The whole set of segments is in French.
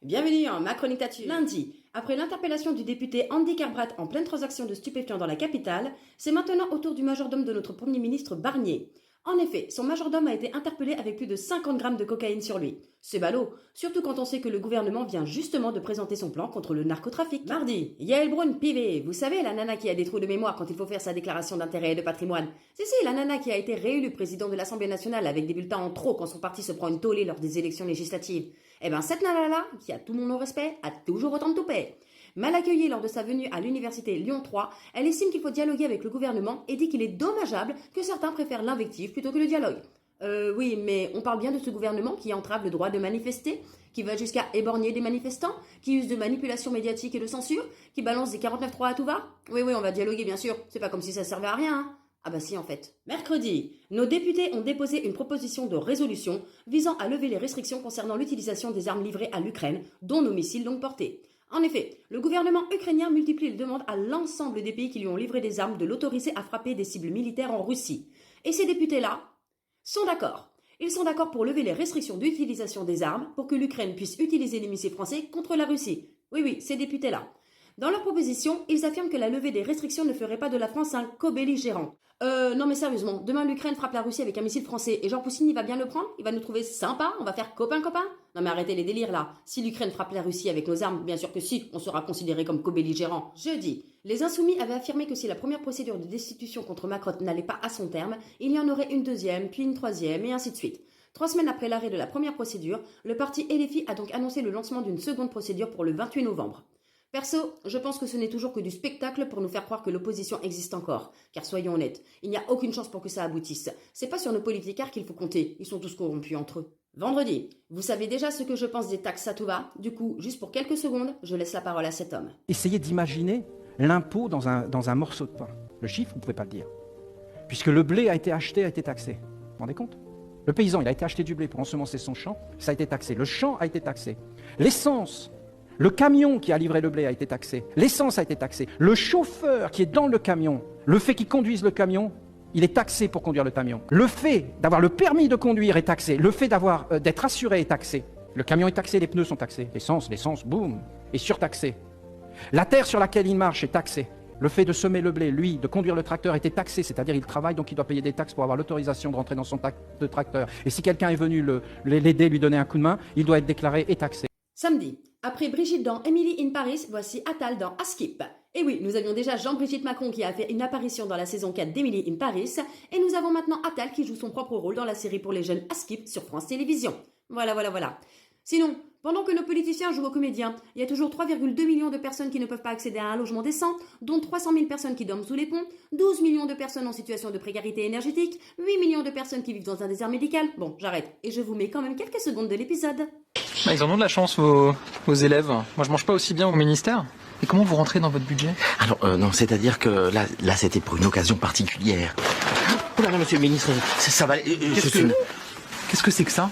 Bienvenue en Macronitature. Lundi, après l'interpellation du député Andy Kerbrat en pleine transaction de stupéfiants dans la capitale, c'est maintenant au tour du majordome de notre Premier ministre Barnier. En effet, son majordome a été interpellé avec plus de 50 grammes de cocaïne sur lui. C'est ballot, surtout quand on sait que le gouvernement vient justement de présenter son plan contre le narcotrafic. Mardi, Yael Braun-Pivet, vous savez, la nana qui a des trous de mémoire quand il faut faire sa déclaration d'intérêt et de patrimoine. Si, la nana qui a été réélue président de l'Assemblée nationale avec des bulletins en trop quand son parti se prend une tollée lors des élections législatives. Eh ben cette nana-là, qui a tout mon respect, a toujours autant de toupet. Mal accueillie lors de sa venue à l'université Lyon 3, elle estime qu'il faut dialoguer avec le gouvernement et dit qu'il est dommageable que certains préfèrent l'invective plutôt que le dialogue. Oui, mais on parle bien de ce gouvernement qui entrave le droit de manifester, qui va jusqu'à éborgner des manifestants, qui use de manipulation médiatique et de censure, qui balance des 49.3 à tout va. Oui, on va dialoguer bien sûr, c'est pas comme si ça servait à rien, hein. Ah bah si en fait. Mercredi, nos députés ont déposé une proposition de résolution visant à lever les restrictions concernant l'utilisation des armes livrées à l'Ukraine, dont nos missiles longue portée. En effet, le gouvernement ukrainien multiplie les demandes à l'ensemble des pays qui lui ont livré des armes de l'autoriser à frapper des cibles militaires en Russie. Et ces députés-là sont d'accord. Ils sont d'accord pour lever les restrictions d'utilisation des armes pour que l'Ukraine puisse utiliser les missiles français contre la Russie. Oui, ces députés-là. Dans leur proposition, ils affirment que la levée des restrictions ne ferait pas de la France un co-belligérant. Non mais sérieusement, demain l'Ukraine frappe la Russie avec un missile français et Jean Poutine il va bien le prendre? Il va nous trouver sympa? On va faire copain-copain? Non mais arrêtez les délires là. Si l'Ukraine frappe la Russie avec nos armes, bien sûr que si, on sera considéré comme co-belligérant. Jeudi, les Insoumis avaient affirmé que si la première procédure de destitution contre Macron n'allait pas à son terme, il y en aurait une deuxième, puis une troisième et ainsi de suite. 3 semaines après l'arrêt de la première procédure, le parti LFI a donc annoncé le lancement d'une seconde procédure pour le 28 novembre. Perso, je pense que ce n'est toujours que du spectacle pour nous faire croire que l'opposition existe encore. Car soyons honnêtes, il n'y a aucune chance pour que ça aboutisse. C'est pas sur nos politicards qu'il faut compter, ils sont tous corrompus entre eux. Vendredi, vous savez déjà ce que je pense des taxes à tout va. Du coup, juste pour quelques secondes, je laisse la parole à cet homme. Essayez d'imaginer l'impôt dans un morceau de pain. Le chiffre, vous ne pouvez pas le dire. Puisque le blé a été acheté, a été taxé. Vous vous rendez compte? Le paysan, il a été acheté du blé pour ensemencer son champ, ça a été taxé. Le champ a été taxé. L'essence, le camion qui a livré le blé a été taxé. L'essence a été taxée. Le chauffeur qui est dans le camion, le fait qu'il conduise le camion, il est taxé pour conduire le camion. Le fait d'avoir le permis de conduire est taxé. Le fait d'être assuré est taxé. Le camion est taxé, les pneus sont taxés. L'essence, boum, est surtaxée. La terre sur laquelle il marche est taxée. Le fait de semer le blé, lui, de conduire le tracteur était taxé, c'est-à-dire il travaille, donc il doit payer des taxes pour avoir l'autorisation de rentrer dans son tracteur. Et si quelqu'un est venu l'aider, lui donner un coup de main, il doit être déclaré et taxé. Samedi, après Brigitte dans Emily in Paris, voici Attal dans Askip. Et oui, nous avions déjà Jean-Brigitte Macron qui a fait une apparition dans la saison 4 d'Emily in Paris, et nous avons maintenant Attal qui joue son propre rôle dans la série pour les jeunes Askip sur France Télévisions. Voilà. Sinon, pendant que nos politiciens jouent aux comédiens, il y a toujours 3,2 millions de personnes qui ne peuvent pas accéder à un logement décent, dont 300 000 personnes qui dorment sous les ponts, 12 millions de personnes en situation de précarité énergétique, 8 millions de personnes qui vivent dans un désert médical. Bon, j'arrête, et je vous mets quand même quelques secondes de l'épisode. Ils en ont de la chance, vos élèves. Moi, je mange pas aussi bien au ministère. Et comment vous rentrez dans votre budget? Alors, non, c'est-à-dire que là, c'était pour une occasion particulière. Oh là là, monsieur le ministre, ça va... Qu'est-ce que c'est que ça?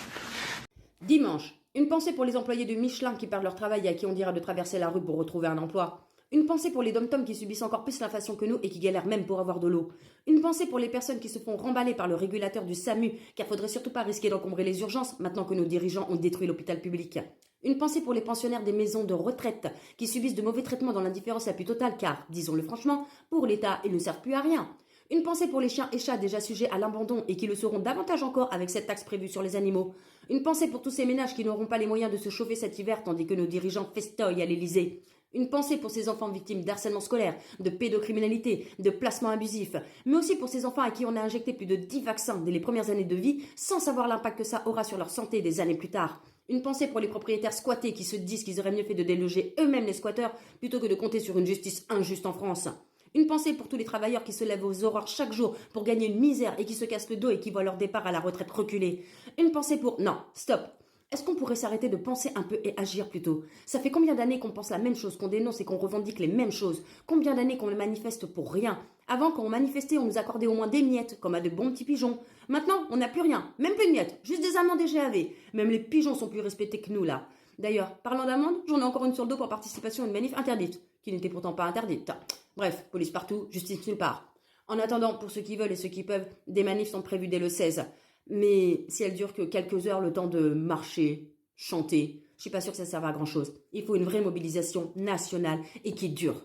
Dimanche, une pensée pour les employés de Michelin qui perdent leur travail et à qui on dira de traverser la rue pour retrouver un emploi. Une pensée pour les dom-toms qui subissent encore plus l'inflation que nous et qui galèrent même pour avoir de l'eau. Une pensée pour les personnes qui se font remballer par le régulateur du SAMU, car faudrait surtout pas risquer d'encombrer les urgences maintenant que nos dirigeants ont détruit l'hôpital public. Une pensée pour les pensionnaires des maisons de retraite qui subissent de mauvais traitements dans l'indifférence la plus totale car, disons-le franchement, pour l'État, ils ne servent plus à rien. Une pensée pour les chiens et chats déjà sujets à l'abandon et qui le seront davantage encore avec cette taxe prévue sur les animaux. Une pensée pour tous ces ménages qui n'auront pas les moyens de se chauffer cet hiver tandis que nos dirigeants festoient à l'Élysée. Une pensée pour ces enfants victimes d'harcèlement scolaire, de pédocriminalité, de placement abusif, mais aussi pour ces enfants à qui on a injecté plus de 10 vaccins dès les premières années de vie sans savoir l'impact que ça aura sur leur santé des années plus tard. Une pensée pour les propriétaires squattés qui se disent qu'ils auraient mieux fait de déloger eux-mêmes les squatteurs plutôt que de compter sur une justice injuste en France. Une pensée pour tous les travailleurs qui se lèvent aux aurores chaque jour pour gagner une misère et qui se cassent le dos et qui voient leur départ à la retraite reculer. Une pensée pour... Non, stop. Est-ce qu'on pourrait s'arrêter de penser un peu et agir plutôt? Ça fait combien d'années qu'on pense la même chose, qu'on dénonce et qu'on revendique les mêmes choses? Combien d'années qu'on le manifeste pour rien? Avant, quand on manifestait, on nous accordait au moins des miettes, comme à de bons petits pigeons. Maintenant, on n'a plus rien, même plus de miettes, juste des amendes et GAV. Même les pigeons sont plus respectés que nous, là. D'ailleurs, parlant d'amendes, j'en ai encore une sur le dos pour participation à une manif interdite, qui n'était pourtant pas interdite. Bref, police partout, justice nulle part. En attendant, pour ceux qui veulent et ceux qui peuvent, des manifs sont prévus dès le 16. Mais si elles durent que quelques heures, le temps de marcher, chanter, je suis pas sûre que ça serve à grand chose. Il faut une vraie mobilisation nationale et qui dure.